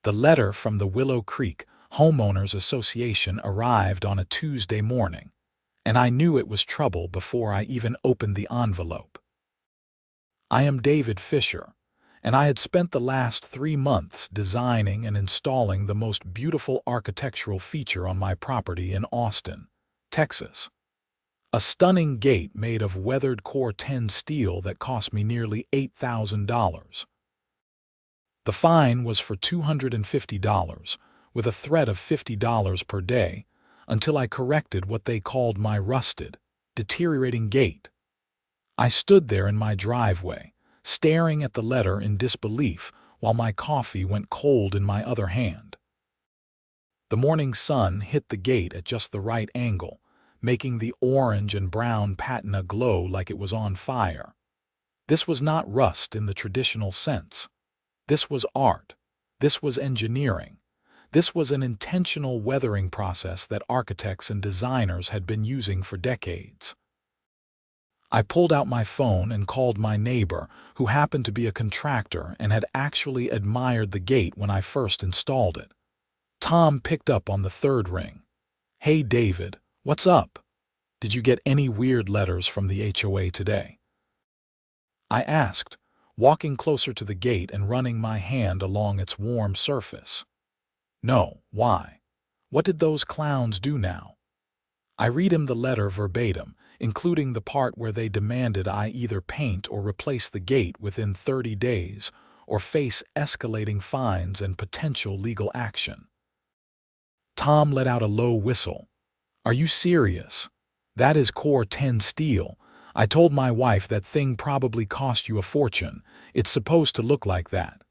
The letter from the Willow Creek Homeowners Association arrived on a Tuesday morning, and I knew it was trouble before I even opened the envelope. I am David Fischer, and I had spent the last 3 months designing and installing the most beautiful architectural feature on my property in Austin, Texas. A stunning gate made of weathered Cor Ten steel that cost me nearly $8,000. The fine was for $250, with a threat of $50 per day, until I corrected what they called my rusted, deteriorating gate. I stood there in my driveway, staring at the letter in disbelief while my coffee went cold in my other hand. The morning sun hit the gate at just the right angle, making the orange and brown patina glow like it was on fire. This was not rust in the traditional sense. This was art. This was engineering. This was an intentional weathering process that architects and designers had been using for decades. I pulled out my phone and called my neighbor, who happened to be a contractor and had actually admired the gate when I first installed it. Tom picked up on the third ring. "Hey, David, what's up? Did you get any weird letters from the HOA today?" I asked, walking closer to the gate and running my hand along its warm surface. "No, why? What did those clowns do now?" I read him the letter verbatim, including the part where they demanded I either paint or replace the gate within 30 days or face escalating fines and potential legal action. Tom let out a low whistle. "Are you serious? That is Cor Ten steel. I told my wife that thing probably cost you a fortune. It's supposed to look like that."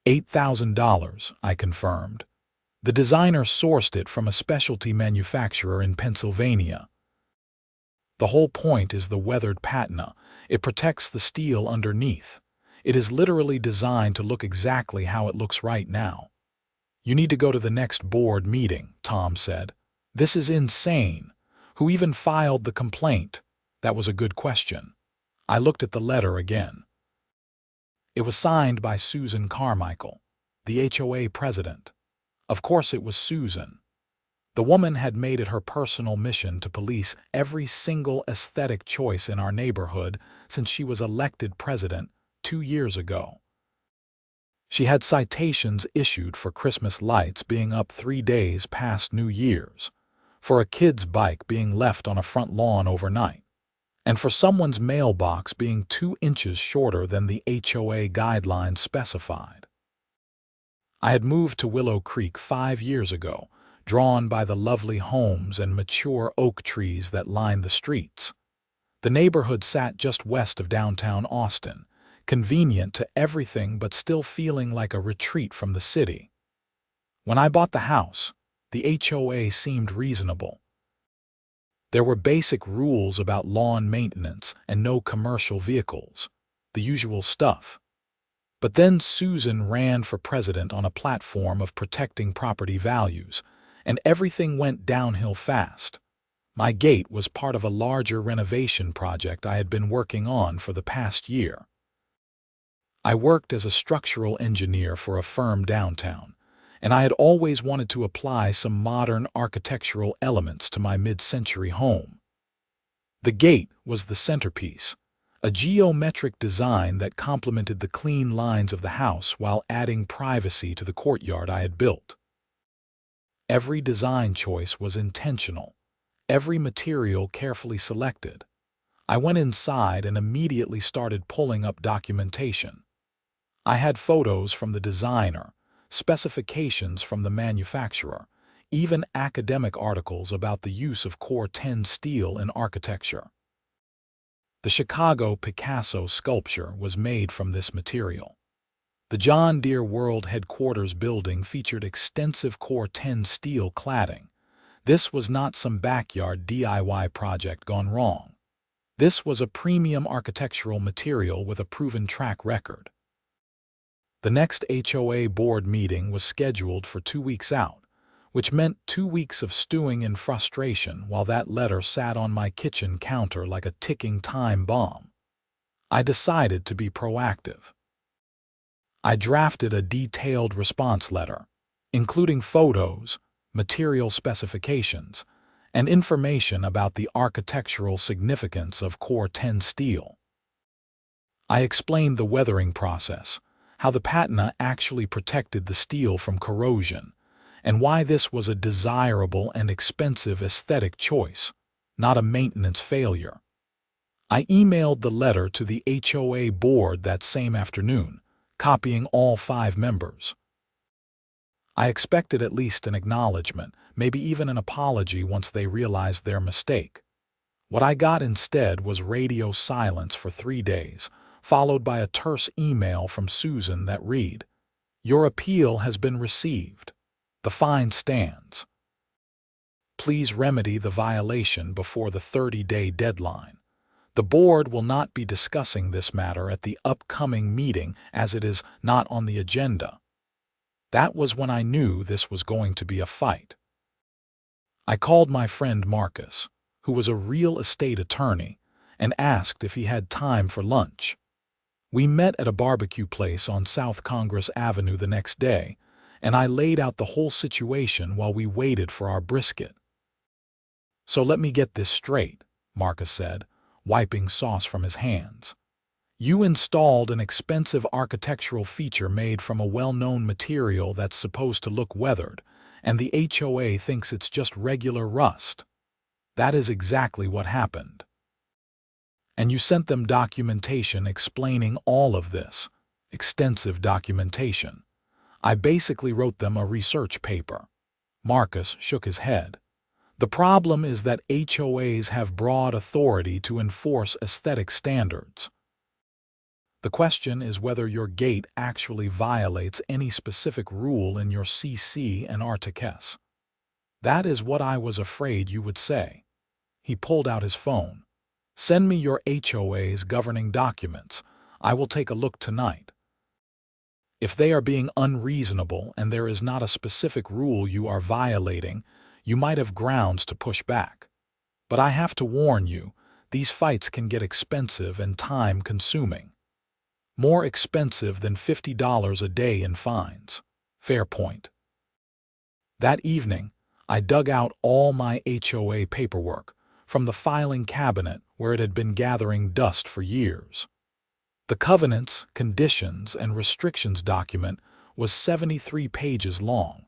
$8,000, I confirmed. The designer sourced it from a specialty manufacturer in Pennsylvania. The whole point is the weathered patina. It protects the steel underneath. It is literally designed to look exactly how it looks right now. "You need to go to the next board meeting," Tom said. "This is insane. Who even filed the complaint?" That was a good question. I looked at the letter again. It was signed by Susan Carmichael, the HOA president. Of course it was Susan. The woman had made it her personal mission to police every single aesthetic choice in our neighborhood since she was elected president 2 years ago. She had citations issued for Christmas lights being up 3 days past New Year's, for a kid's bike being left on a front lawn overnight, and for someone's mailbox being 2 inches shorter than the HOA guidelines specified. I had moved to Willow Creek 5 years ago, drawn by the lovely homes and mature oak trees that lined the streets. The neighborhood sat just west of downtown Austin, convenient to everything but still feeling like a retreat from the city. When I bought the house, the HOA seemed reasonable. There were basic rules about lawn maintenance and no commercial vehicles, the usual stuff. But then Susan ran for president on a platform of protecting property values, and everything went downhill fast. My gate was part of a larger renovation project I had been working on for the past year. I worked as a structural engineer for a firm downtown, and I had always wanted to apply some modern architectural elements to my mid-century home. The gate was the centerpiece, a geometric design that complemented the clean lines of the house while adding privacy to the courtyard I had built. Every design choice was intentional, every material carefully selected. I went inside and immediately started pulling up documentation. I had photos from the designer, specifications from the manufacturer, even academic articles about the use of Cor Ten steel in architecture. The Chicago Picasso sculpture was made from this material. The John Deere World Headquarters building featured extensive Cor Ten steel cladding. This was not some backyard DIY project gone wrong. This was a premium architectural material with a proven track record. The next HOA board meeting was scheduled for 2 weeks out, which meant 2 weeks of stewing in frustration while that letter sat on my kitchen counter like a ticking time bomb. I decided to be proactive. I drafted a detailed response letter, including photos, material specifications, and information about the architectural significance of Cor Ten steel. I explained the weathering process, how the patina actually protected the steel from corrosion, and why this was a desirable and expensive aesthetic choice, not a maintenance failure. I emailed the letter to the HOA board that same afternoon, copying all 5 members. I expected at least an acknowledgement, maybe even an apology once they realized their mistake. What I got instead was radio silence for 3 days, followed by a terse email from Susan that read, "Your appeal has been received. The fine stands. Please remedy the violation before the 30-day deadline. The board will not be discussing this matter at the upcoming meeting as it is not on the agenda." That was when I knew this was going to be a fight. I called my friend Marcus, who was a real estate attorney, and asked if he had time for lunch. We met at a barbecue place on South Congress Avenue the next day, and I laid out the whole situation while we waited for our brisket. "So let me get this straight," Marcus said, wiping sauce from his hands. "You installed an expensive architectural feature made from a well-known material that's supposed to look weathered, and the HOA thinks it's just regular rust." "That is exactly what happened." "And you sent them documentation explaining all of this." "Extensive documentation. I basically wrote them a research paper." Marcus shook his head. "The problem is that HOAs have broad authority to enforce aesthetic standards. The question is whether your gate actually violates any specific rule in your CC and RTCS." "That is what I was afraid you would say." He pulled out his phone. "Send me your HOA's governing documents. I will take a look tonight. If they are being unreasonable and there is not a specific rule you are violating, you might have grounds to push back. But I have to warn you, these fights can get expensive and time-consuming. More expensive than $50 a day in fines." Fair point. That evening, I dug out all my HOA paperwork from the filing cabinet where it had been gathering dust for years. The covenants, conditions, and restrictions document was 73 pages long.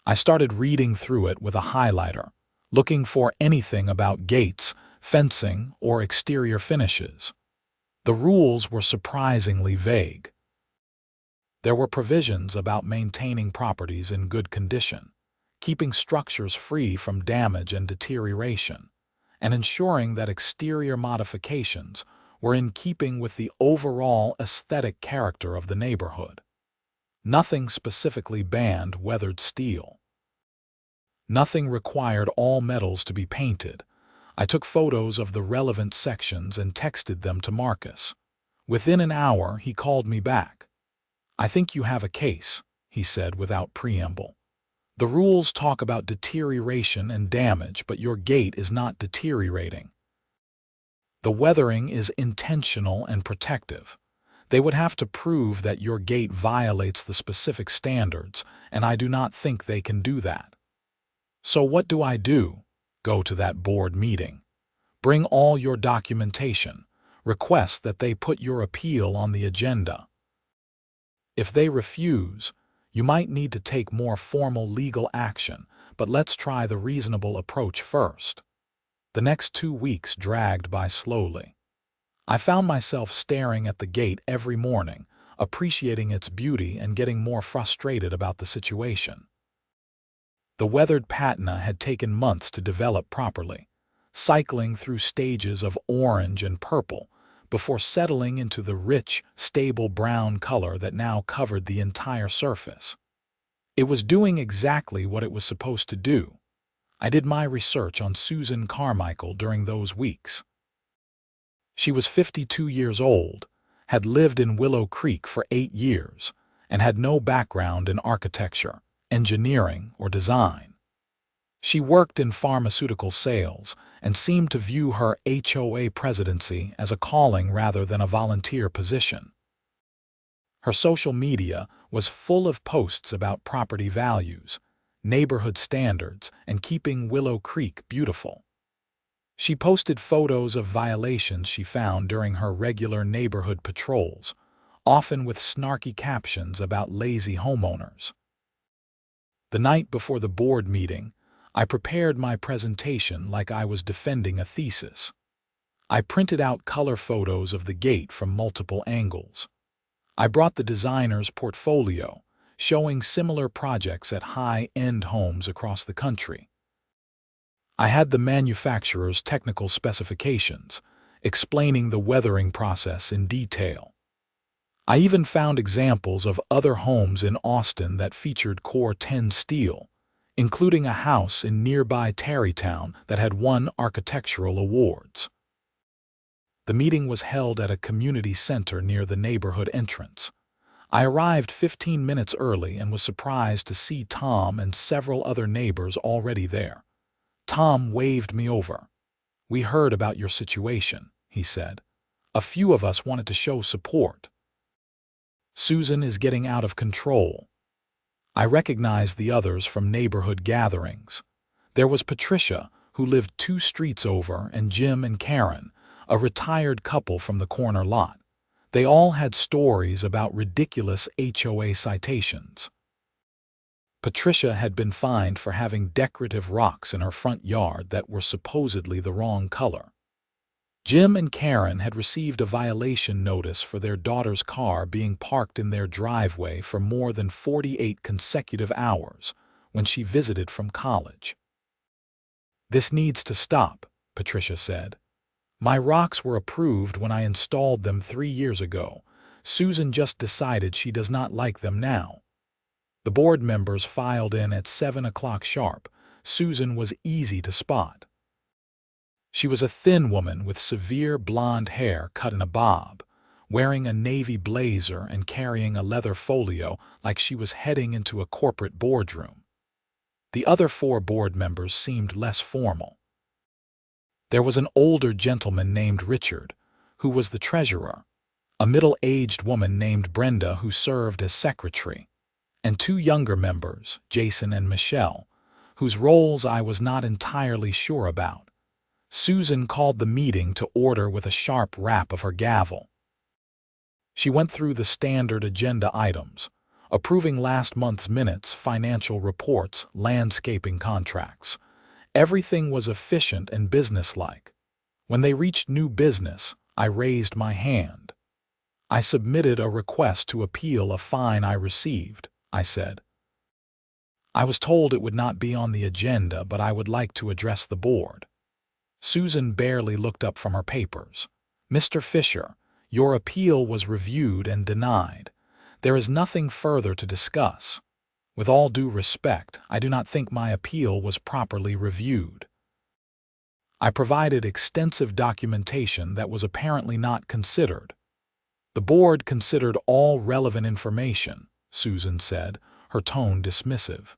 I started reading through it with a highlighter, looking for anything about gates, fencing, or exterior finishes. The rules were surprisingly vague. There were provisions about maintaining properties in good condition, keeping structures free from damage and deterioration, and ensuring that exterior modifications were in keeping with the overall aesthetic character of the neighborhood. Nothing specifically banned weathered steel. Nothing required all metals to be painted. I took photos of the relevant sections and texted them to Marcus. Within an hour, he called me back. "I think you have a case," he said without preamble. "The rules talk about deterioration and damage, but your gate is not deteriorating. The weathering is intentional and protective. They would have to prove that your gate violates the specific standards, and I do not think they can do that. So what do I do? Go to that board meeting. Bring all your documentation. Request that they put your appeal on the agenda. If they refuse, you might need to take more formal legal action, but let's try the reasonable approach first." The next 2 weeks dragged by slowly. I found myself staring at the gate every morning, appreciating its beauty and getting more frustrated about the situation. The weathered patina had taken months to develop properly, cycling through stages of orange and purple before settling into the rich, stable brown color that now covered the entire surface. It was doing exactly what it was supposed to do. I did my research on Susan Carmichael during those weeks. She was 52 years old, had lived in Willow Creek for 8 years, and had no background in architecture, engineering, or design. She worked in pharmaceutical sales and seemed to view her HOA presidency as a calling rather than a volunteer position. Her social media was full of posts about property values, neighborhood standards, and keeping Willow Creek beautiful. She posted photos of violations she found during her regular neighborhood patrols, often with snarky captions about lazy homeowners. The night before the board meeting, I prepared my presentation like I was defending a thesis. I printed out color photos of the gate from multiple angles. I brought the designer's portfolio, showing similar projects at high-end homes across the country. I had the manufacturer's technical specifications, explaining the weathering process in detail. I even found examples of other homes in Austin that featured Cor Ten steel, including a house in nearby Tarrytown that had won architectural awards. The meeting was held at a community center near the neighborhood entrance. I arrived 15 minutes early and was surprised to see Tom and several other neighbors already there. Tom waved me over. "We heard about your situation," he said. "A few of us wanted to show support." "Susan is getting out of control." I recognized the others from neighborhood gatherings. There was Patricia, who lived 2 streets over, and Jim and Karen, a retired couple from the corner lot. They all had stories about ridiculous HOA citations. Patricia had been fined for having decorative rocks in her front yard that were supposedly the wrong color. Jim and Karen had received a violation notice for their daughter's car being parked in their driveway for more than 48 consecutive hours when she visited from college. "This needs to stop," Patricia said. "My rocks were approved when I installed them 3 years ago. Susan just decided she does not like them now." The board members filed in at 7 o'clock sharp. Susan was easy to spot. She was a thin woman with severe blonde hair cut in a bob, wearing a navy blazer and carrying a leather folio like she was heading into a corporate boardroom. The other 4 board members seemed less formal. There was an older gentleman named Richard, who was the treasurer, a middle-aged woman named Brenda who served as secretary, and 2 younger members, Jason and Michelle, whose roles I was not entirely sure about. Susan called the meeting to order with a sharp rap of her gavel. She went through the standard agenda items, approving last month's minutes, financial reports, landscaping contracts. Everything was efficient and businesslike. When they reached new business, I raised my hand. "I submitted a request to appeal a fine I received," I said. "I was told it would not be on the agenda, but I would like to address the board." Susan barely looked up from her papers. "Mr. Fischer, your appeal was reviewed and denied. There is nothing further to discuss. With all due respect, I do not think my appeal was properly reviewed." I provided extensive documentation that was apparently not considered. "The board considered all relevant information," Susan said, her tone dismissive.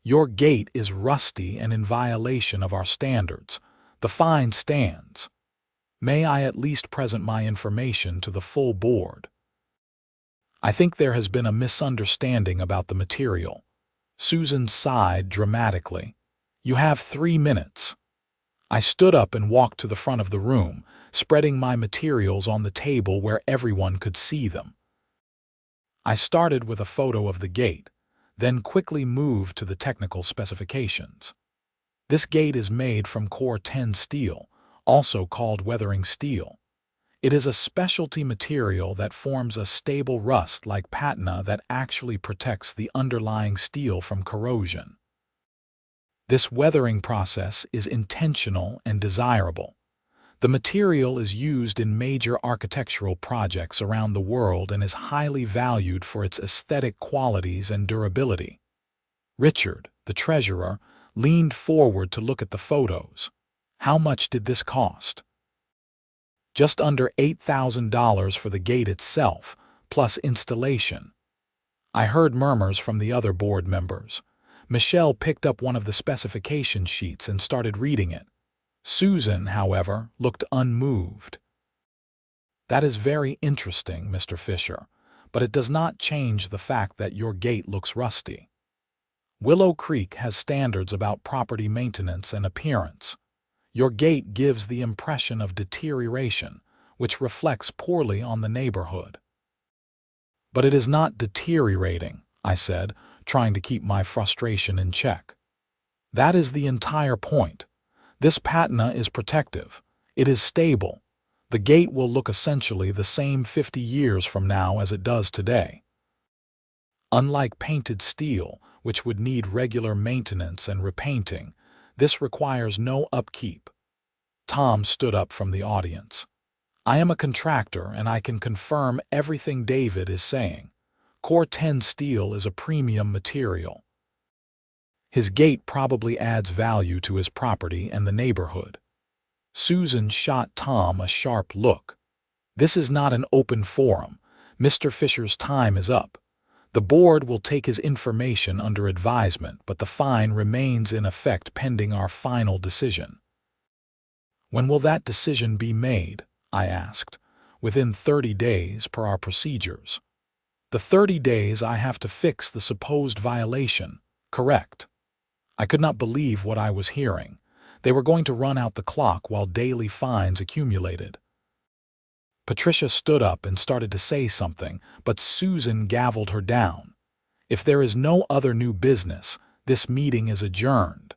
"Your gate is rusty and in violation of our standards. The fine stands. May I at least present my information to the full board?" "I think there has been a misunderstanding about the material." Susan sighed dramatically. "You have 3 minutes." I stood up and walked to the front of the room, spreading my materials on the table where everyone could see them. I started with a photo of the gate, then quickly moved to the technical specifications. This gate is made from Cor Ten steel, also called weathering steel. It is a specialty material that forms a stable rust-like patina that actually protects the underlying steel from corrosion. This weathering process is intentional and desirable. The material is used in major architectural projects around the world and is highly valued for its aesthetic qualities and durability. Richard, the treasurer, leaned forward to look at the photos. "How much did this cost?" "Just under $8,000 for the gate itself, plus installation." I heard murmurs from the other board members. Michelle picked up one of the specification sheets and started reading it. Susan, however, looked unmoved. "That is very interesting, Mr. Fischer, but it does not change the fact that your gate looks rusty. Willow Creek has standards about property maintenance and appearance. Your gate gives the impression of deterioration, which reflects poorly on the neighborhood. But it is not deteriorating, I said, trying to keep my frustration in check. That is the entire point. This patina is protective. It is stable. The gate will look essentially the same 50 years from now as it does today. Unlike painted steel, which would need regular maintenance and repainting, this requires no upkeep. Tom stood up from the audience. I am a contractor and I can confirm everything David is saying. Cor Ten steel is a premium material. His gate probably adds value to his property and the neighborhood. Susan shot Tom a sharp look. This is not an open forum. Mr. Fischer's time is up. The board will take his information under advisement, but the fine remains in effect pending our final decision. When will that decision be made? I asked. Within 30 days per our procedures. The 30 days I have to fix the supposed violation, correct? I could not believe what I was hearing. They were going to run out the clock while daily fines accumulated. Patricia stood up and started to say something, but Susan gavelled her down. If there is no other new business, this meeting is adjourned.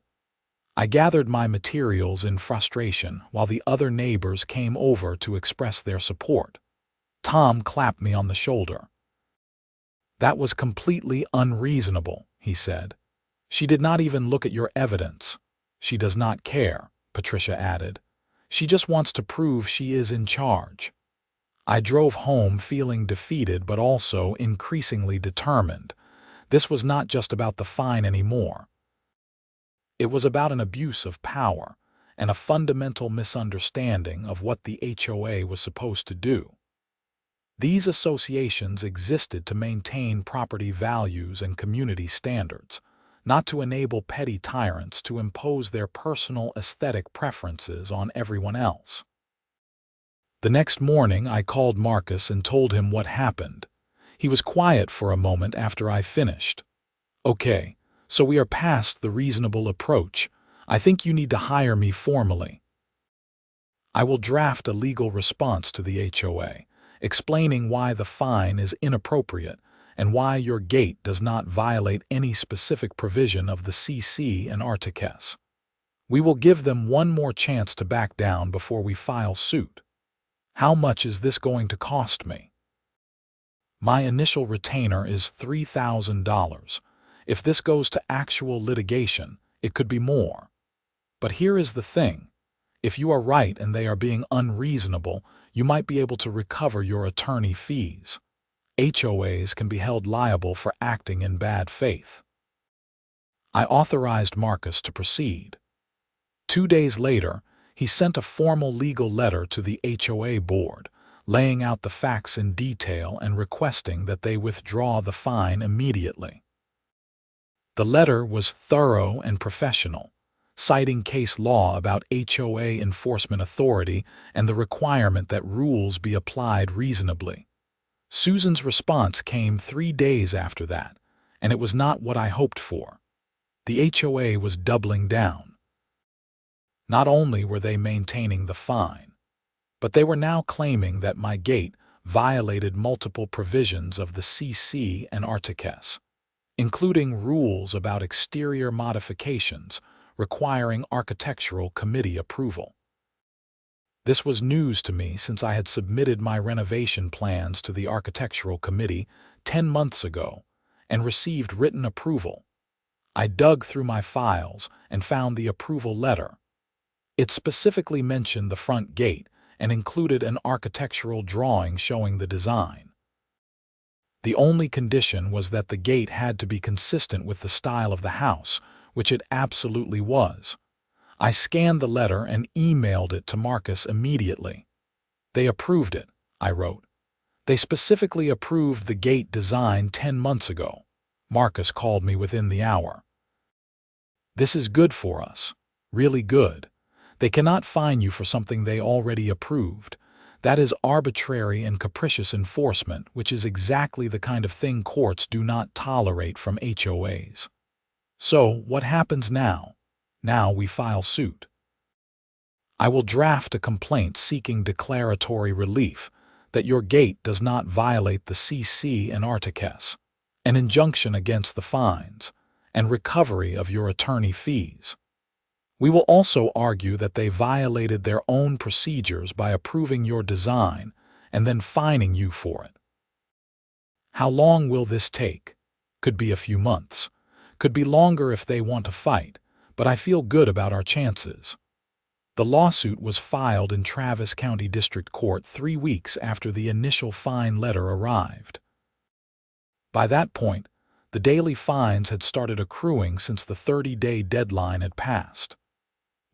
I gathered my materials in frustration while the other neighbors came over to express their support. Tom clapped me on the shoulder. That was completely unreasonable, he said. She did not even look at your evidence. She does not care, Patricia added. She just wants to prove she is in charge. I drove home feeling defeated but also increasingly determined. This was not just about the fine anymore. It was about an abuse of power and a fundamental misunderstanding of what the HOA was supposed to do. These associations existed to maintain property values and community standards, not to enable petty tyrants to impose their personal aesthetic preferences on everyone else. The next morning I called Marcus and told him what happened. He was quiet for a moment after I finished. Okay, so we are past the reasonable approach. I think you need to hire me formally. I will draft a legal response to the HOA, explaining why the fine is inappropriate and why your gate does not violate any specific provision of the CC and Articles. We will give them one more chance to back down before we file suit. How much is this going to cost me? My initial retainer is $3,000. If this goes to actual litigation, it could be more. But here is the thing. If you are right and they are being unreasonable, you might be able to recover your attorney fees. HOAs can be held liable for acting in bad faith. I authorized Marcus to proceed. 2 days later, he sent a formal legal letter to the HOA board, laying out the facts in detail and requesting that they withdraw the fine immediately. The letter was thorough and professional, citing case law about HOA enforcement authority and the requirement that rules be applied reasonably. Susan's response came 3 days after that, and it was not what I hoped for. The HOA was doubling down. Not only were they maintaining the fine, but they were now claiming that my gate violated multiple provisions of the CC and Articles, including rules about exterior modifications requiring architectural committee approval. This was news to me since I had submitted my renovation plans to the architectural committee 10 months ago and received written approval. I dug through my files and found the approval letter. It specifically mentioned the front gate and included an architectural drawing showing the design. The only condition was that the gate had to be consistent with the style of the house, which it absolutely was. I scanned the letter and emailed it to Marcus immediately. They approved it, I wrote. They specifically approved the gate design 10 months ago. Marcus called me within the hour. This is good for us, really good. They cannot fine you for something they already approved. That is arbitrary and capricious enforcement, which is exactly the kind of thing courts do not tolerate from HOAs. So, what happens now? Now we file suit. I will draft a complaint seeking declaratory relief that your gate does not violate the CC and Articles, an injunction against the fines, and recovery of your attorney fees. We will also argue that they violated their own procedures by approving your design and then fining you for it. How long will this take? Could be a few months. Could be longer if they want to fight, but I feel good about our chances. The lawsuit was filed in Travis County District Court 3 weeks after the initial fine letter arrived. By that point, the daily fines had started accruing since the 30-day deadline had passed.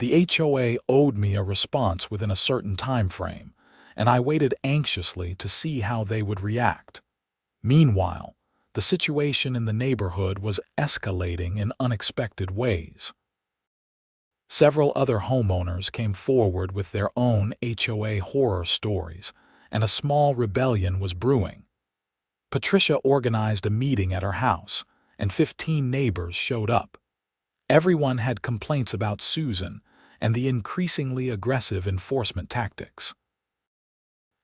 The HOA owed me a response within a certain time frame, and I waited anxiously to see how they would react. Meanwhile, the situation in the neighborhood was escalating in unexpected ways. Several other homeowners came forward with their own HOA horror stories, and a small rebellion was brewing. Patricia organized a meeting at her house, and 15 neighbors showed up. Everyone had complaints about Susan and the increasingly aggressive enforcement tactics.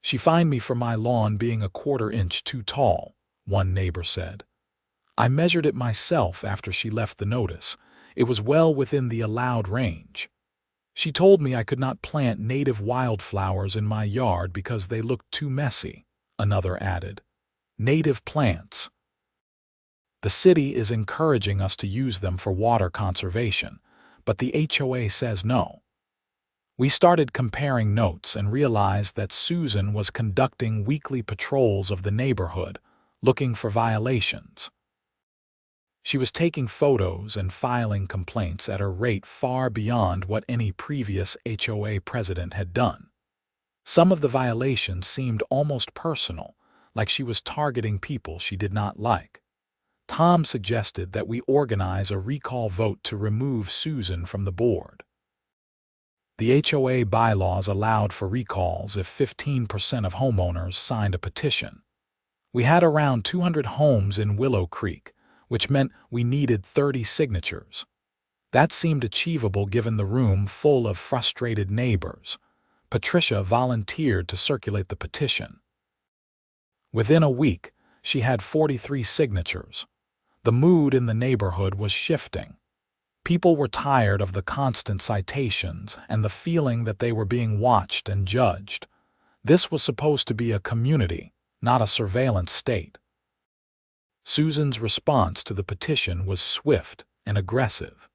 "She fined me for my lawn being a 1/4 inch too tall," one neighbor said. "I measured it myself after she left the notice. It was well within the allowed range. She told me I could not plant native wildflowers in my yard because they looked too messy," another added. "Native plants. The city is encouraging us to use them for water conservation, but the HOA says no." We started comparing notes and realized that Susan was conducting weekly patrols of the neighborhood, looking for violations. She was taking photos and filing complaints at a rate far beyond what any previous HOA president had done. Some of the violations seemed almost personal, like she was targeting people she did not like. Tom suggested that we organize a recall vote to remove Susan from the board. The HOA bylaws allowed for recalls if 15% of homeowners signed a petition. We had around 200 homes in Willow Creek, which meant we needed 30 signatures. That seemed achievable given the room full of frustrated neighbors. Patricia volunteered to circulate the petition. Within a week, she had 43 signatures. The mood in the neighborhood was shifting. People were tired of the constant citations and the feeling that they were being watched and judged. This was supposed to be a community, not a surveillance state. Susan's response to the petition was swift and aggressive.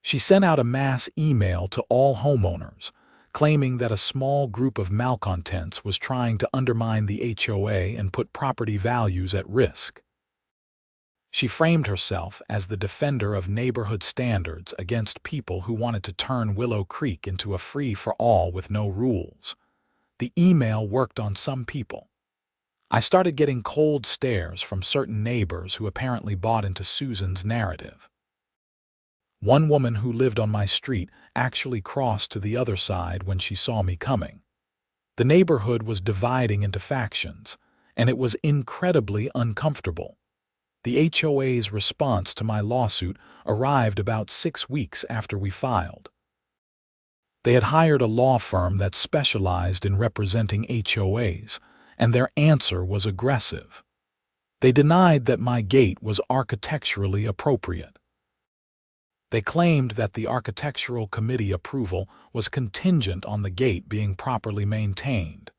She sent out a mass email to all homeowners, claiming that a small group of malcontents was trying to undermine the HOA and put property values at risk. She framed herself as the defender of neighborhood standards against people who wanted to turn Willow Creek into a free-for-all with no rules. The email worked on some people. I started getting cold stares from certain neighbors who apparently bought into Susan's narrative. One woman who lived on my street actually crossed to the other side when she saw me coming. The neighborhood was dividing into factions, and it was incredibly uncomfortable. The HOA's response to my lawsuit arrived about 6 weeks after we filed. They had hired a law firm that specialized in representing HOAs, and their answer was aggressive. They denied that my gate was architecturally appropriate. They claimed that the architectural committee approval was contingent on the gate being properly maintained,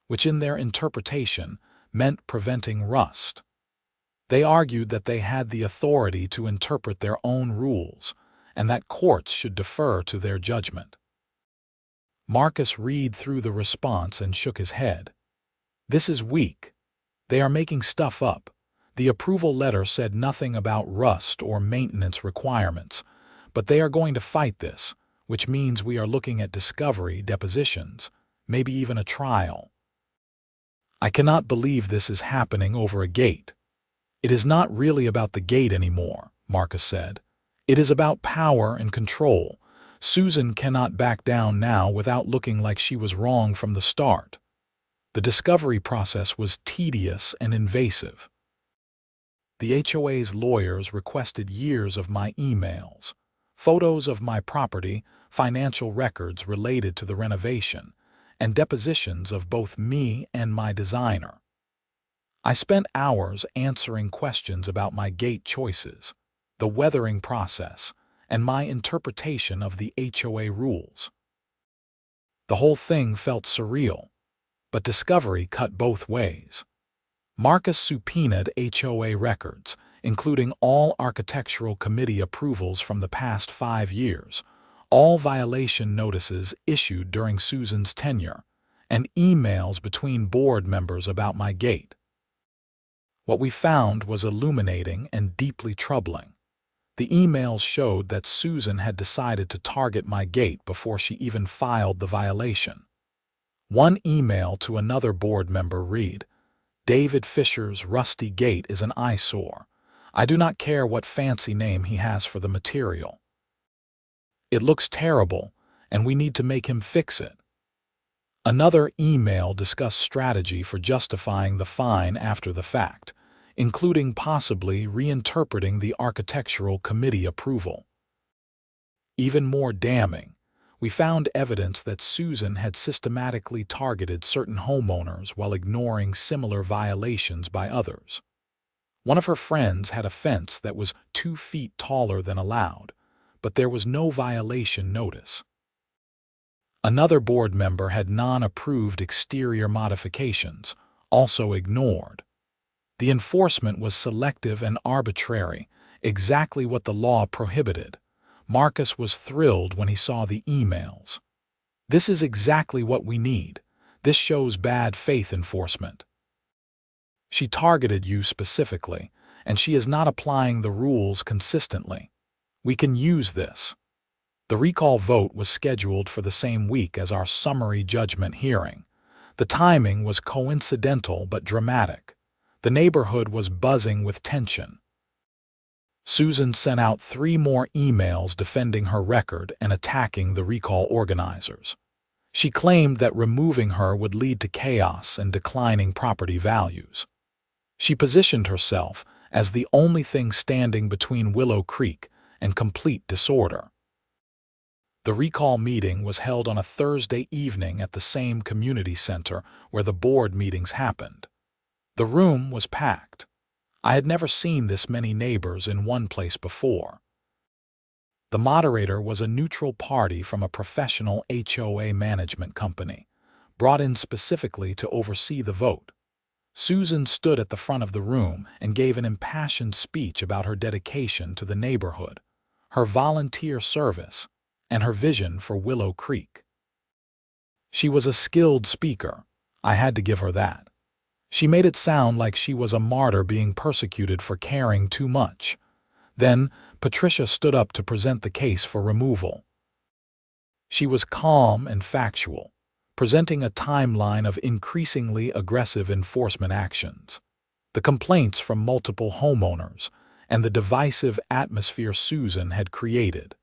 which in their interpretation meant preventing rust. They argued that they had the authority to interpret their own rules and that courts should defer to their judgment. Marcus read through the response and shook his head. "This is weak. They are making stuff up. The approval letter said nothing about rust or maintenance requirements, but they are going to fight this, which means we are looking at discovery, depositions, maybe even a trial. I cannot believe this is happening over a gate." "It is not really about the gate anymore," Marcus said. "It is about power and control. Susan cannot back down now without looking like she was wrong from the start." The discovery process was tedious and invasive. The HOA's lawyers requested years of my emails, photos of my property, financial records related to the renovation, and depositions of both me and my designer. I spent hours answering questions about my gate choices, the weathering process, and my interpretation of the HOA rules. The whole thing felt surreal, but discovery cut both ways. Marcus subpoenaed HOA records, including all architectural committee approvals from the past 5 years, all violation notices issued during Susan's tenure, and emails between board members about my gate. What we found was illuminating and deeply troubling. The emails showed that Susan had decided to target my gate before she even filed the violation. One email to another board member read, "David Fischer's rusty gate is an eyesore. I do not care what fancy name he has for the material. It looks terrible, and we need to make him fix it." Another email discussed strategy for justifying the fine after the fact, including possibly reinterpreting the architectural committee approval. Even more damning, we found evidence that Susan had systematically targeted certain homeowners while ignoring similar violations by others. One of her friends had a fence that was 2 feet taller than allowed, but there was no violation notice. Another board member had non-approved exterior modifications, also ignored. The enforcement was selective and arbitrary, exactly what the law prohibited. Marcus was thrilled when he saw the emails. "This is exactly what we need. This shows bad faith enforcement. She targeted you specifically, and she is not applying the rules consistently. We can use this." The recall vote was scheduled for the same week as our summary judgment hearing. The timing was coincidental but dramatic. The neighborhood was buzzing with tension. Susan sent out 3 more emails defending her record and attacking the recall organizers. She claimed that removing her would lead to chaos and declining property values. She positioned herself as the only thing standing between Willow Creek and complete disorder. The recall meeting was held on a Thursday evening at the same community center where the board meetings happened. The room was packed. I had never seen this many neighbors in one place before. The moderator was a neutral party from a professional HOA management company, brought in specifically to oversee the vote. Susan stood at the front of the room and gave an impassioned speech about her dedication to the neighborhood, her volunteer service, and her vision for Willow Creek. She was a skilled speaker. I had to give her that. She made it sound like she was a martyr being persecuted for caring too much. Then, Patricia stood up to present the case for removal. She was calm and factual, presenting a timeline of increasingly aggressive enforcement actions, the complaints from multiple homeowners, and the divisive atmosphere Susan had created.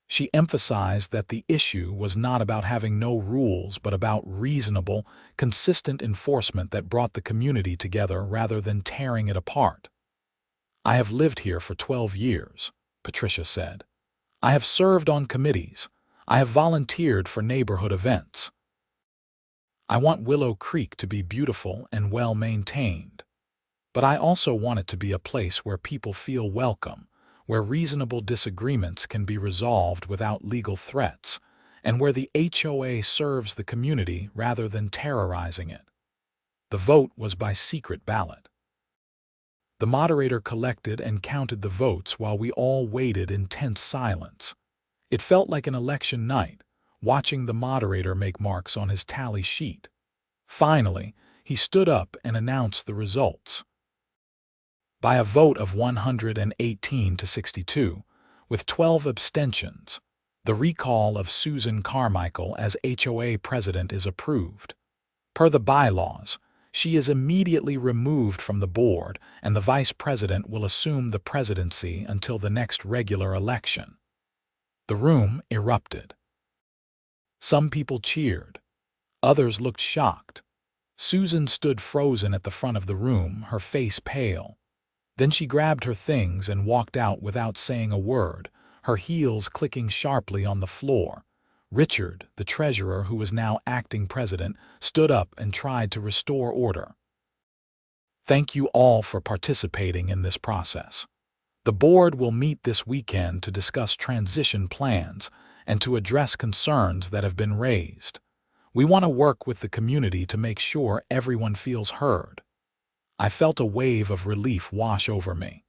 She emphasized that the issue was not about having no rules but about reasonable, consistent enforcement that brought the community together rather than tearing it apart. "I have lived here for 12 years, Patricia said. "I have served on committees. I have volunteered for neighborhood events. I want Willow Creek to be beautiful and well-maintained. But I also want it to be a place where people feel welcome, where reasonable disagreements can be resolved without legal threats, and where the HOA serves the community rather than terrorizing it." The vote was by secret ballot. The moderator collected and counted the votes while we all waited in tense silence. It felt like an election night, watching the moderator make marks on his tally sheet. Finally, he stood up and announced the results. By a vote of 118 to 62, with 12 abstentions, the recall of Susan Carmichael as HOA president is approved. Per the bylaws, she is immediately removed from the board and the vice president will assume the presidency until the next regular election. The room erupted. Some people cheered. Others looked shocked. Susan stood frozen at the front of the room, her face pale. Then she grabbed her things and walked out without saying a word, her heels clicking sharply on the floor. Richard, the treasurer who was now acting president, stood up and tried to restore order. Thank you all for participating in this process. The board will meet this weekend to discuss transition plans and to address concerns that have been raised. We want to work with the community to make sure everyone feels heard. I felt a wave of relief wash over me.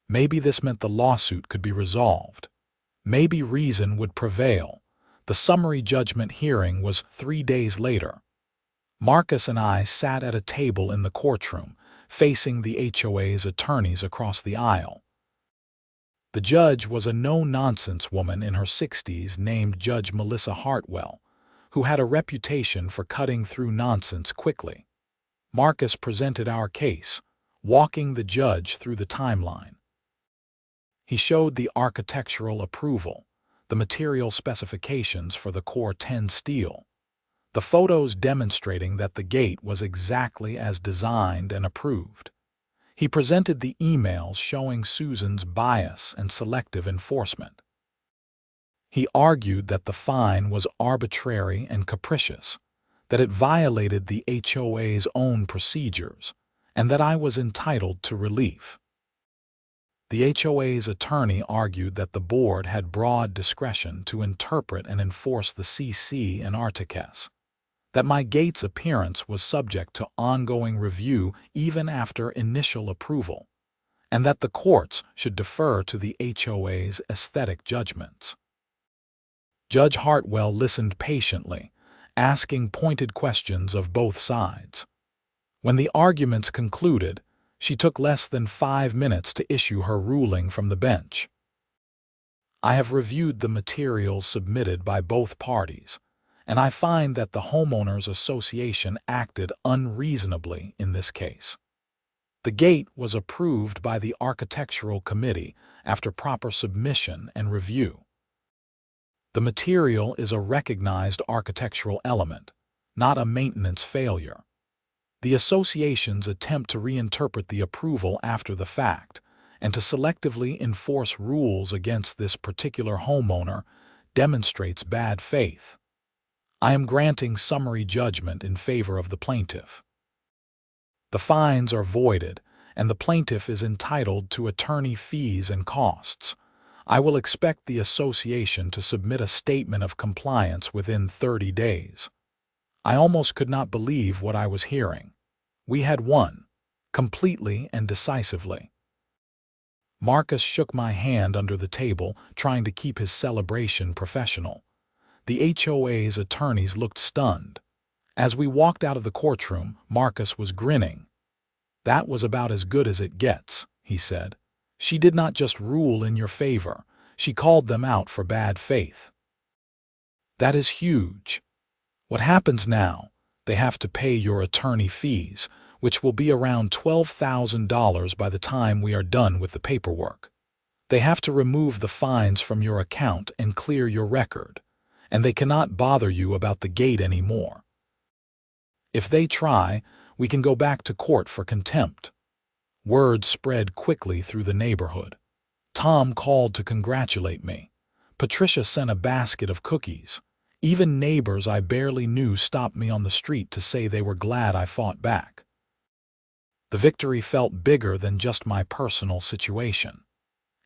Maybe this meant the lawsuit could be resolved. Maybe reason would prevail. The summary judgment hearing was 3 days later. Marcus and I sat at a table in the courtroom, facing the HOA's attorneys across the aisle. The judge was a no-nonsense woman in her 60s named Judge Melissa Hartwell, who had a reputation for cutting through nonsense quickly. Marcus presented our case, walking the judge through the timeline. He showed the architectural approval, the material specifications for the Cor Ten steel, the photos demonstrating that the gate was exactly as designed and approved. He presented the emails showing Susan's bias and selective enforcement. He argued that the fine was arbitrary and capricious, that it violated the HOA's own procedures, and that I was entitled to relief. The HOA's attorney argued that the board had broad discretion to interpret and enforce the CC and Articles, that my gate's appearance was subject to ongoing review even after initial approval, and that the courts should defer to the HOA's aesthetic judgments. Judge Hartwell listened patiently, asking pointed questions of both sides. When the arguments concluded, she took less than 5 minutes to issue her ruling from the bench. I have reviewed the materials submitted by both parties, and I find that the Homeowners Association acted unreasonably in this case. The gate was approved by the Architectural Committee after proper submission and review. The material is a recognized architectural element, not a maintenance failure. The association's attempt to reinterpret the approval after the fact and to selectively enforce rules against this particular homeowner demonstrates bad faith. I am granting summary judgment in favor of the plaintiff. The fines are voided, and the plaintiff is entitled to attorney fees and costs. I will expect the association to submit a statement of compliance within 30 days. I almost could not believe what I was hearing. We had won, completely and decisively. Marcus shook my hand under the table, trying to keep his celebration professional. The HOA's attorneys looked stunned. As we walked out of the courtroom, Marcus was grinning. "That was about as good as it gets," he said. "She did not just rule in your favor, she called them out for bad faith." "That is huge. What happens now? They have to pay your attorney fees, which will be around $12,000 by the time we are done with the paperwork. They have to remove the fines from your account and clear your record, and they cannot bother you about the gate anymore. If they try, we can go back to court for contempt." Word spread quickly through the neighborhood. Tom called to congratulate me. Patricia sent a basket of cookies. Even neighbors I barely knew stopped me on the street to say they were glad I fought back. The victory felt bigger than just my personal situation.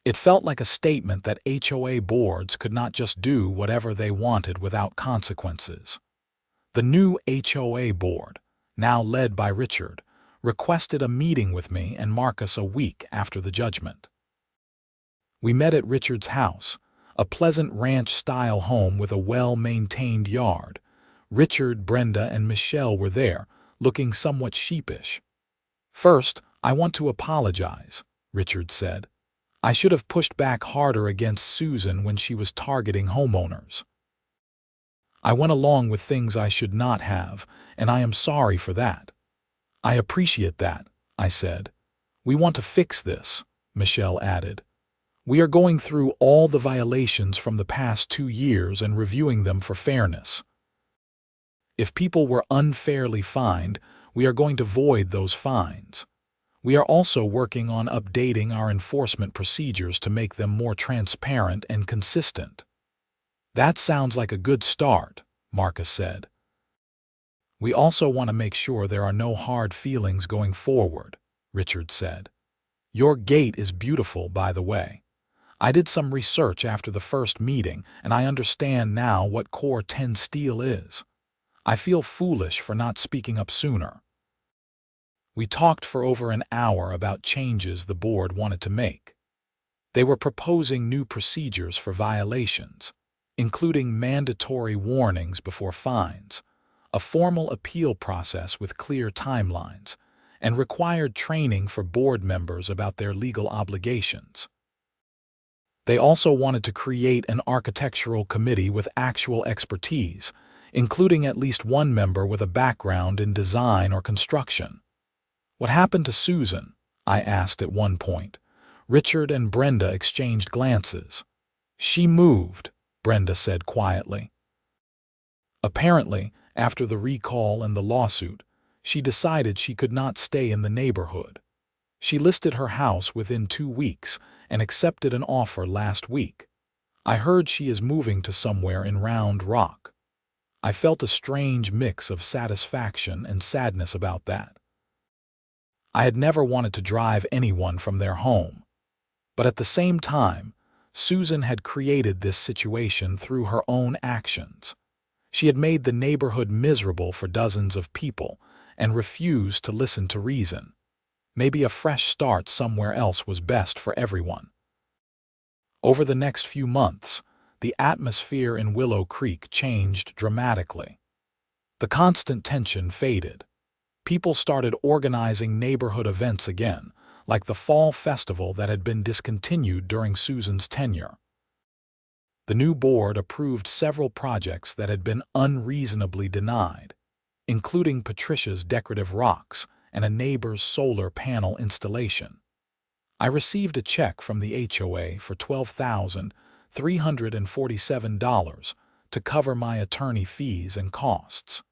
It felt like a statement that HOA boards could not just do whatever they wanted without consequences. The new HOA board, now led by Richard, requested a meeting with me and Marcus a week after the judgment. We met at Richard's house, a pleasant ranch-style home with a well-maintained yard. Richard, Brenda, and Michelle were there, looking somewhat sheepish. "First, I want to apologize," Richard said. "I should have pushed back harder against Susan when she was targeting homeowners. I went along with things I should not have, and I am sorry for that." "I appreciate that," I said. "We want to fix this," Michelle added. "We are going through all the violations from the past 2 years and reviewing them for fairness." If people were unfairly fined, we are going to void those fines. We are also working on updating our enforcement procedures to make them more transparent and consistent. That sounds like a good start, Marcus said. We also want to make sure there are no hard feelings going forward, Richard said. Your gate is beautiful, by the way. I did some research after the first meeting, and I understand now what Cor Ten steel is. I feel foolish for not speaking up sooner. We talked for over an hour about changes the board wanted to make. They were proposing new procedures for violations, including mandatory warnings before fines, a formal appeal process with clear timelines, and required training for board members about their legal obligations. They also wanted to create an architectural committee with actual expertise, including at least one member with a background in design or construction. What happened to Susan? I asked at one point. Richard and Brenda exchanged glances. She moved, Brenda said quietly. Apparently, after the recall and the lawsuit, she decided she could not stay in the neighborhood. She listed her house within 2 weeks and accepted an offer last week. I heard she is moving to somewhere in Round Rock. I felt a strange mix of satisfaction and sadness about that. I had never wanted to drive anyone from their home. But at the same time, Susan had created this situation through her own actions. She had made the neighborhood miserable for dozens of people and refused to listen to reason. Maybe a fresh start somewhere else was best for everyone. Over the next few months, the atmosphere in Willow Creek changed dramatically. The constant tension faded. People started organizing neighborhood events again, like the fall festival that had been discontinued during Susan's tenure. The new board approved several projects that had been unreasonably denied, including Patricia's decorative rocks and a neighbor's solar panel installation. I received a check from the HOA for $12,347 to cover my attorney fees and costs.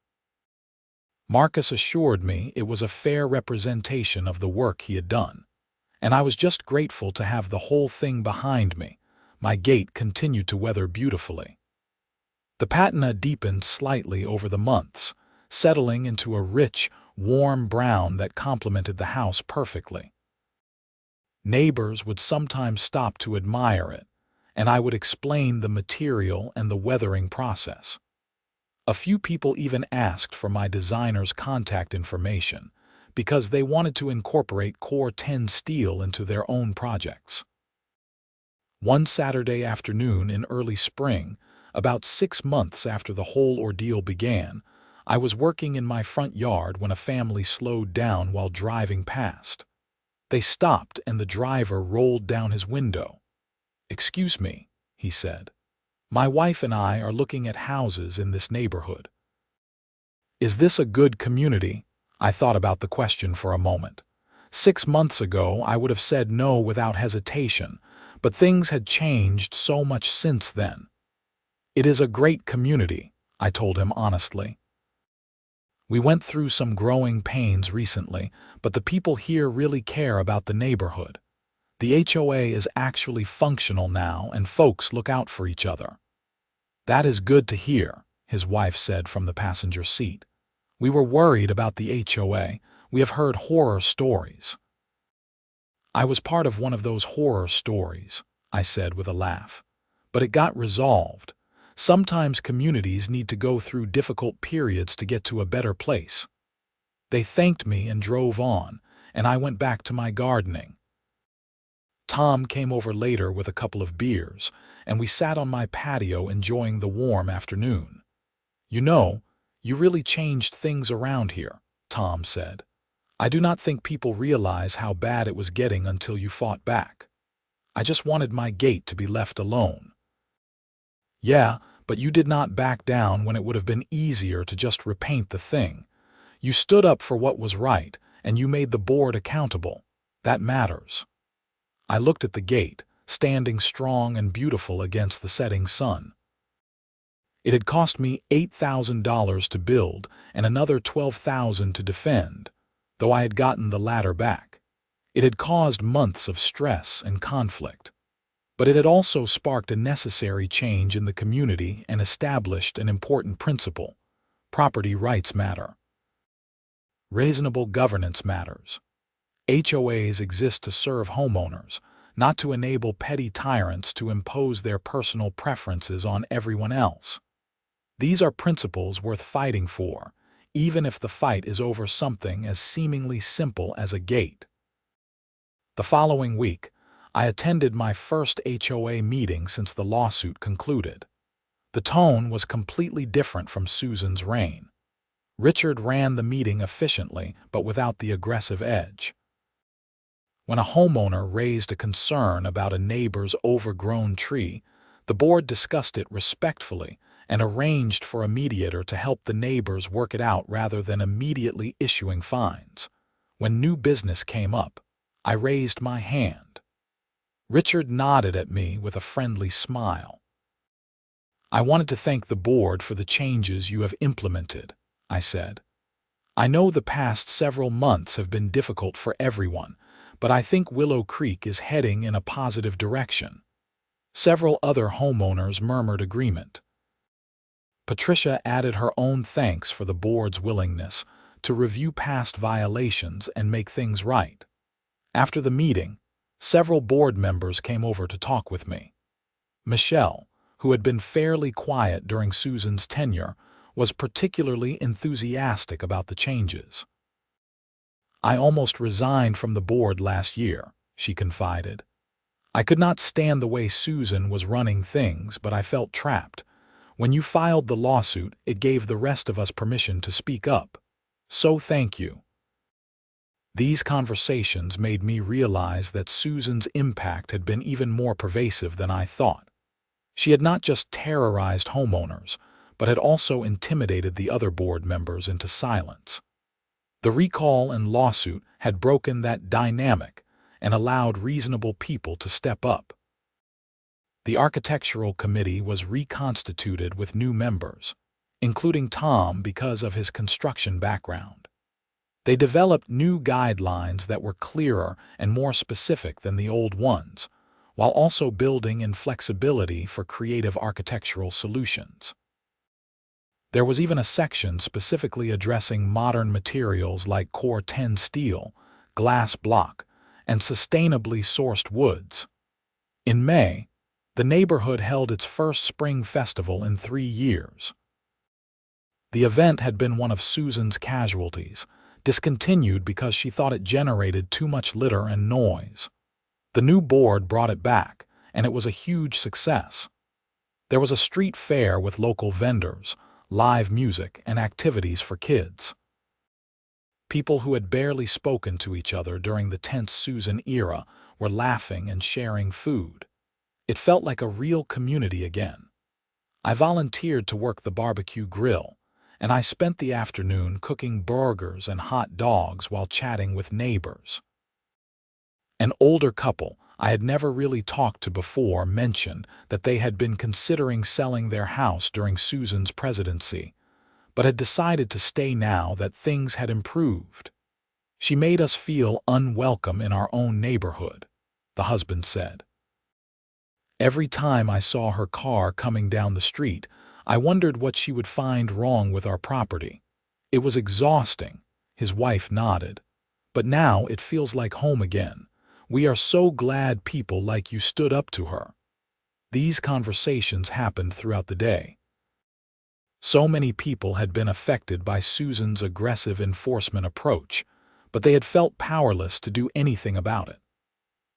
Marcus assured me it was a fair representation of the work he had done, and I was just grateful to have the whole thing behind me. My gate continued to weather beautifully. The patina deepened slightly over the months, settling into a rich, warm brown that complemented the house perfectly. Neighbors would sometimes stop to admire it, and I would explain the material and the weathering process. A few people even asked for my designer's contact information because they wanted to incorporate Cor Ten steel into their own projects. One Saturday afternoon in early spring, about 6 months after the whole ordeal began, I was working in my front yard when a family slowed down while driving past. They stopped and the driver rolled down his window. "Excuse me," he said. "My wife and I are looking at houses in this neighborhood." Is this a good community? I thought about the question for a moment. 6 months ago, I would have said no without hesitation, but things had changed so much since then. It is a great community, I told him honestly. We went through some growing pains recently, but the people here really care about the neighborhood. The HOA is actually functional now, and folks look out for each other. That is good to hear, his wife said from the passenger seat. We were worried about the HOA. We have heard horror stories. I was part of one of those horror stories, I said with a laugh. But it got resolved. Sometimes communities need to go through difficult periods to get to a better place. They thanked me and drove on, and I went back to my gardening. Tom came over later with a couple of beers, and we sat on my patio enjoying the warm afternoon. "You know, you really changed things around here," Tom said. "I do not think people realize how bad it was getting until you fought back. I just wanted my gate to be left alone." "Yeah, but you did not back down when it would have been easier to just repaint the thing. You stood up for what was right, and you made the board accountable. That matters." I looked at the gate, standing strong and beautiful against the setting sun. It had cost me $8,000 to build and another $12,000 to defend, though I had gotten the latter back. It had caused months of stress and conflict, but it had also sparked a necessary change in the community and established an important principle: property rights matter. Reasonable governance matters. HOAs exist to serve homeowners, not to enable petty tyrants to impose their personal preferences on everyone else. These are principles worth fighting for, even if the fight is over something as seemingly simple as a gate. The following week, I attended my first HOA meeting since the lawsuit concluded. The tone was completely different from Susan's reign. Richard ran the meeting efficiently, but without the aggressive edge. When a homeowner raised a concern about a neighbor's overgrown tree, the board discussed it respectfully and arranged for a mediator to help the neighbors work it out rather than immediately issuing fines. When new business came up, I raised my hand. Richard nodded at me with a friendly smile. "I wanted to thank the board for the changes you have implemented," I said. "I know the past several months have been difficult for everyone, but I think Willow Creek is heading in a positive direction." Several other homeowners murmured agreement. Patricia added her own thanks for the board's willingness to review past violations and make things right. After the meeting, several board members came over to talk with me. Michelle, who had been fairly quiet during Susan's tenure, was particularly enthusiastic about the changes. "I almost resigned from the board last year," she confided. "I could not stand the way Susan was running things, but I felt trapped. When you filed the lawsuit, it gave the rest of us permission to speak up. So thank you." These conversations made me realize that Susan's impact had been even more pervasive than I thought. She had not just terrorized homeowners, but had also intimidated the other board members into silence. The recall and lawsuit had broken that dynamic and allowed reasonable people to step up. The architectural committee was reconstituted with new members, including Tom because of his construction background. They developed new guidelines that were clearer and more specific than the old ones, while also building in flexibility for creative architectural solutions. There was even a section specifically addressing modern materials like Cor Ten steel, glass block, and sustainably sourced woods. In May, the neighborhood held its first spring festival in 3 years. The event had been one of Susan's casualties, discontinued because she thought it generated too much litter and noise. The new board brought it back, and it was a huge success. There was a street fair with local vendors, live music, and activities for kids. People who had barely spoken to each other during the tense Susan era were laughing and sharing food. It felt like a real community again. I volunteered to work the barbecue grill, and I spent the afternoon cooking burgers and hot dogs while chatting with neighbors. An older couple I had never really talked to before mentioned that they had been considering selling their house during Susan's presidency, but had decided to stay now that things had improved. "She made us feel unwelcome in our own neighborhood," the husband said. "Every time I saw her car coming down the street, I wondered what she would find wrong with our property. It was exhausting," his wife nodded. "But now it feels like home again. We are so glad people like you stood up to her." These conversations happened throughout the day. So many people had been affected by Susan's aggressive enforcement approach, but they had felt powerless to do anything about it.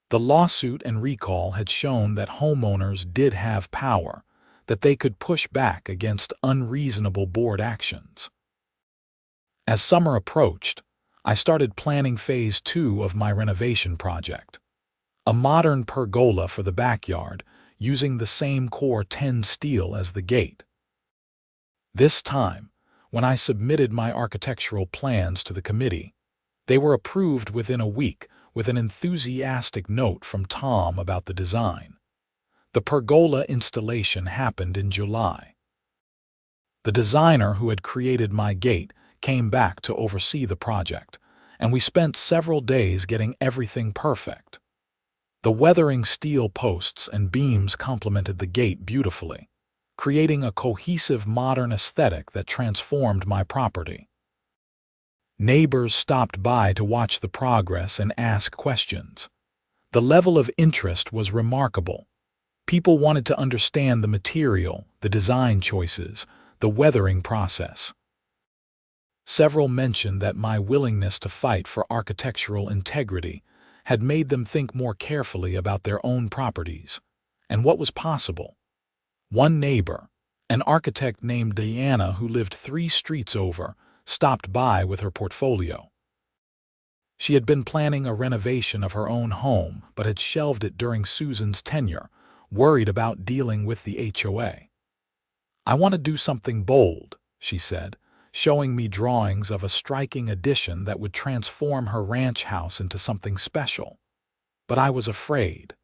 The lawsuit and recall had shown that homeowners did have power, that they could push back against unreasonable board actions. As summer approached, I started planning phase 2 of my renovation project. A modern pergola for the backyard, using the same Cor Ten steel as the gate. This time, when I submitted my architectural plans to the committee, they were approved within a week with an enthusiastic note from Tom about the design. The pergola installation happened in July. The designer who had created my gate came back to oversee the project, and we spent several days getting everything perfect. The weathering steel posts and beams complemented the gate beautifully, creating a cohesive modern aesthetic that transformed my property. Neighbors stopped by to watch the progress and ask questions. The level of interest was remarkable. People wanted to understand the material, the design choices, the weathering process. Several mentioned that my willingness to fight for architectural integrity had made them think more carefully about their own properties and what was possible. One neighbor, an architect named Diana who lived 3 streets over, stopped by with her portfolio. She had been planning a renovation of her own home but had shelved it during Susan's tenure, worried about dealing with the HOA. "I want to do something bold," she said, showing me drawings of a striking addition that would transform her ranch house into something special. But I was afraid.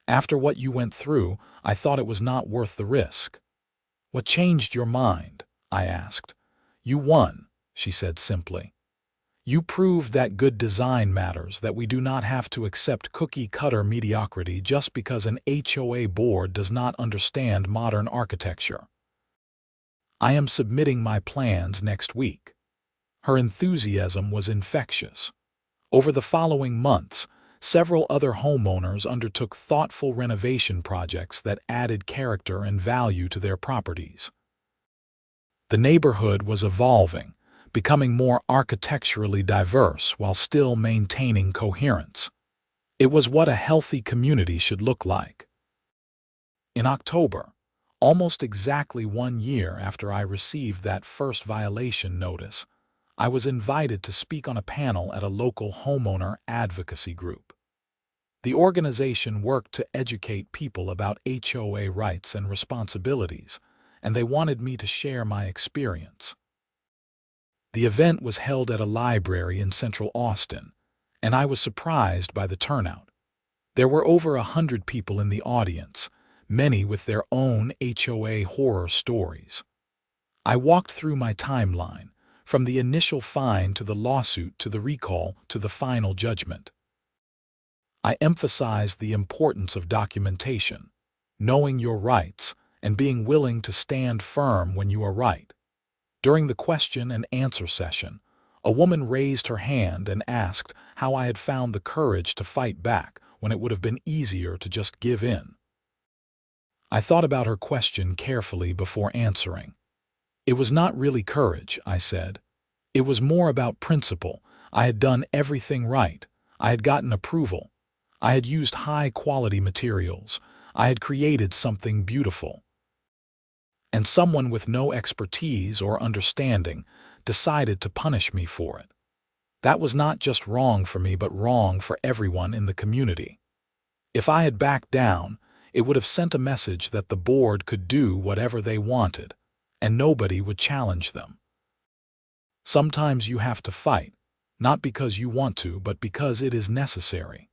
"After what you went through, I thought it was not worth the risk." "What changed your mind?" I asked. "You won," she said simply. "You proved that good design matters, that we do not have to accept cookie-cutter mediocrity just because an HOA board does not understand modern architecture. I am submitting my plans next week." Her enthusiasm was infectious. Over the following months, several other homeowners undertook thoughtful renovation projects that added character and value to their properties. The neighborhood was evolving, becoming more architecturally diverse while still maintaining coherence. It was what a healthy community should look like. In October, almost exactly 1 year after I received that first violation notice, I was invited to speak on a panel at a local homeowner advocacy group. The organization worked to educate people about HOA rights and responsibilities, and they wanted me to share my experience. The event was held at a library in central Austin, and I was surprised by the turnout. There were over 100 people in the audience, many with their own HOA horror stories. I walked through my timeline, from the initial fine to the lawsuit to the recall to the final judgment. I emphasized the importance of documentation, knowing your rights, and being willing to stand firm when you are right. During the question and answer session, a woman raised her hand and asked how I had found the courage to fight back when it would have been easier to just give in. I thought about her question carefully before answering. "It was not really courage," I said. "It was more about principle. I had done everything right. I had gotten approval. I had used high-quality materials. I had created something beautiful. And someone with no expertise or understanding decided to punish me for it. That was not just wrong for me, but wrong for everyone in the community. If I had backed down, it would have sent a message that the board could do whatever they wanted, and nobody would challenge them. Sometimes you have to fight, not because you want to, but because it is necessary."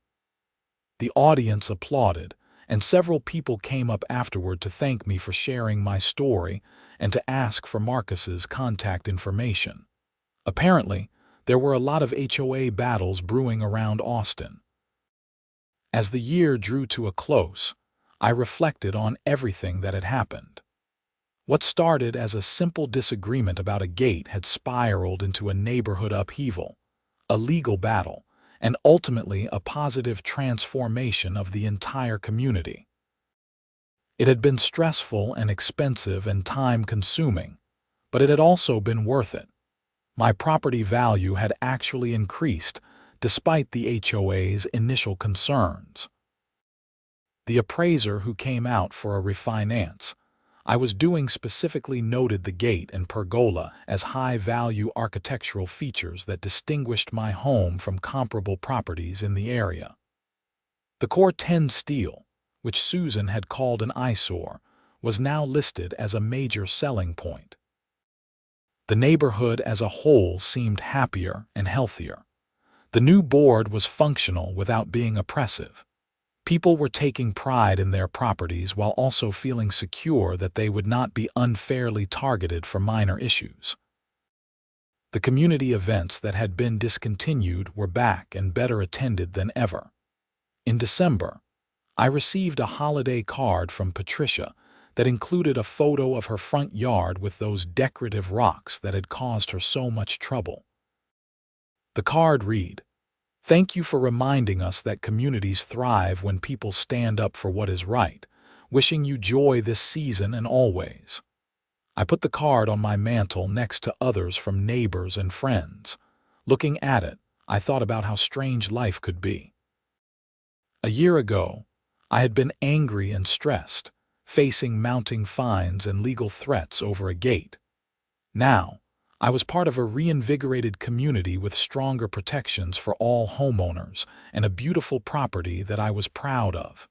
The audience applauded, and several people came up afterward to thank me for sharing my story and to ask for Marcus's contact information. Apparently, there were a lot of HOA battles brewing around Austin. As the year drew to a close, I reflected on everything that had happened. What started as a simple disagreement about a gate had spiraled into a neighborhood upheaval, a legal battle, and ultimately a positive transformation of the entire community. It had been stressful and expensive and time-consuming, but it had also been worth it. My property value had actually increased despite the HOA's initial concerns. The appraiser who came out for a refinance I was doing specifically noted the gate and pergola as high-value architectural features that distinguished my home from comparable properties in the area. The Cor Ten steel, which Susan had called an eyesore, was now listed as a major selling point. The neighborhood as a whole seemed happier and healthier. The new board was functional without being oppressive. People were taking pride in their properties while also feeling secure that they would not be unfairly targeted for minor issues. The community events that had been discontinued were back and better attended than ever. In December, I received a holiday card from Patricia that included a photo of her front yard with those decorative rocks that had caused her so much trouble. The card read, "Thank you for reminding us that communities thrive when people stand up for what is right. Wishing you joy this season and always." I put the card on my mantle next to others from neighbors and friends. Looking at it, I thought about how strange life could be. A year ago, I had been angry and stressed, facing mounting fines and legal threats over a gate. Now, I was part of a reinvigorated community with stronger protections for all homeowners and a beautiful property that I was proud of.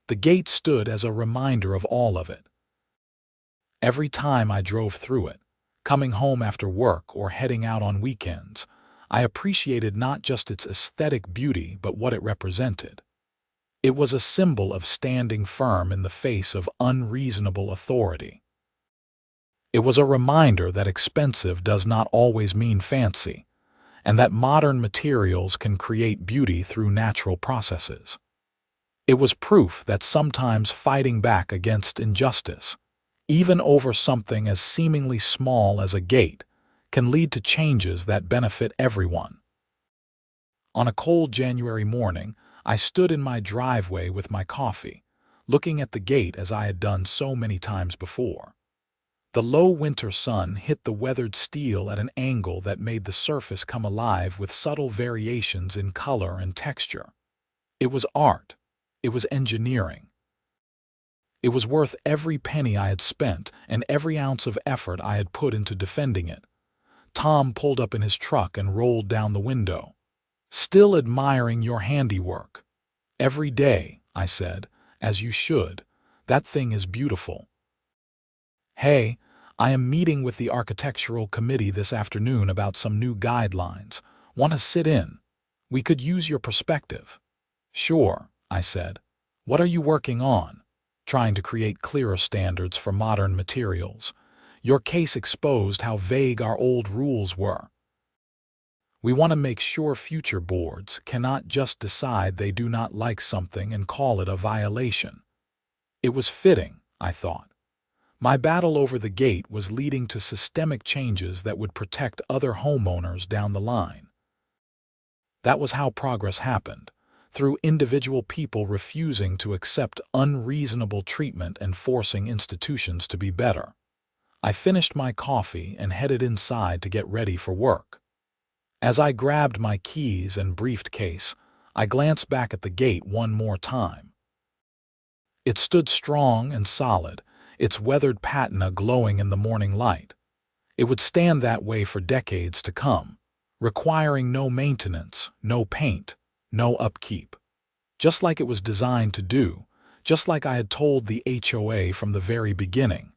The gate stood as a reminder of all of it. Every time I drove through it, coming home after work or heading out on weekends, I appreciated not just its aesthetic beauty but what it represented. It was a symbol of standing firm in the face of unreasonable authority. It was a reminder that expensive does not always mean fancy, and that modern materials can create beauty through natural processes. It was proof that sometimes fighting back against injustice, even over something as seemingly small as a gate, can lead to changes that benefit everyone. On a cold January morning, I stood in my driveway with my coffee, looking at the gate as I had done so many times before. The low winter sun hit the weathered steel at an angle that made the surface come alive with subtle variations in color and texture. It was art. It was engineering. It was worth every penny I had spent and every ounce of effort I had put into defending it. Tom pulled up in his truck and rolled down the window. "Still admiring your handiwork." "Every day," I said, "as you should. That thing is beautiful." "Hey, I am meeting with the architectural committee this afternoon about some new guidelines. Want to sit in? We could use your perspective." "Sure," I said. "What are you working on?" "Trying to create clearer standards for modern materials. Your case exposed how vague our old rules were. We want to make sure future boards cannot just decide they do not like something and call it a violation." It was fitting, I thought. My battle over the gate was leading to systemic changes that would protect other homeowners down the line. That was how progress happened, through individual people refusing to accept unreasonable treatment and forcing institutions to be better. I finished my coffee and headed inside to get ready for work. As I grabbed my keys and briefcase, I glanced back at the gate one more time. It stood strong and solid, its weathered patina glowing in the morning light. It would stand that way for decades to come, requiring no maintenance, no paint, no upkeep. Just like it was designed to do, just like I had told the HOA from the very beginning.